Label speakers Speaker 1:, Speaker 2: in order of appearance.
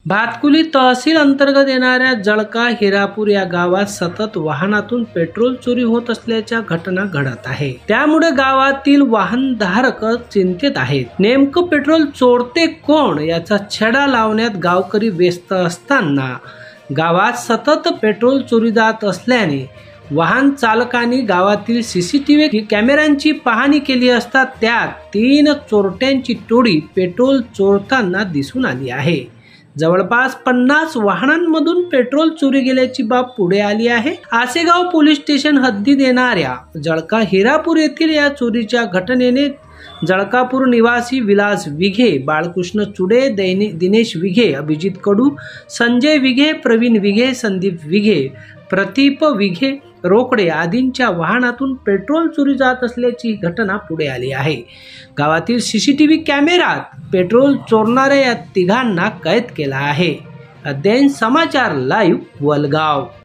Speaker 1: भातकुली तहसील अंतर्गत येणाऱ्या जळका हिरापूर या गावात सतत वाहनातून पेट्रोल चोरी होत असल्याच्या घटना घडत आहे। त्यामुळे गावातील वाहनधारक चिंतेत आहेत। नेमकं पेट्रोल चोरते कोण याचा छडा लावण्यात गावकरी व्यस्त असताना गावात सतत पेट्रोल चोरी जात असल्याने वाहन चालकांनी गावातील सीसीटीव्ही कॅमेऱ्यांची पाहणी केली असता त्यात 3 चोरट्यांची टोळी पेट्रोल चोरताना दिसून आली आहे। जवळपास 50 वाहनांमधून पेट्रोल चोरी गेल्याची बाब पुढे आली आहे। आसेगाव पोलीस स्टेशन हद्दीत येणाऱ्या जळका हिरापूर येथील या चोरीच्या घटनेने जळकापूर निवासी विलास विघे, बाळकृष्ण चुडे, दिनेश विघे, अभिजित कडू, संजय विघे, प्रवीण विघे, संदीप विघे, प्रतीप विघे रोकडे आदींच्या वाहनातून पेट्रोल चोरी जात असल्याची घटना पुढे आली आहे। गावातील सीसीटीव्ही कॅमेऱ्यात पेट्रोल चोरणाऱ्या या तिघांना कैद केला आहे। अध्ययन समाचार लाईव्ह वलगाव।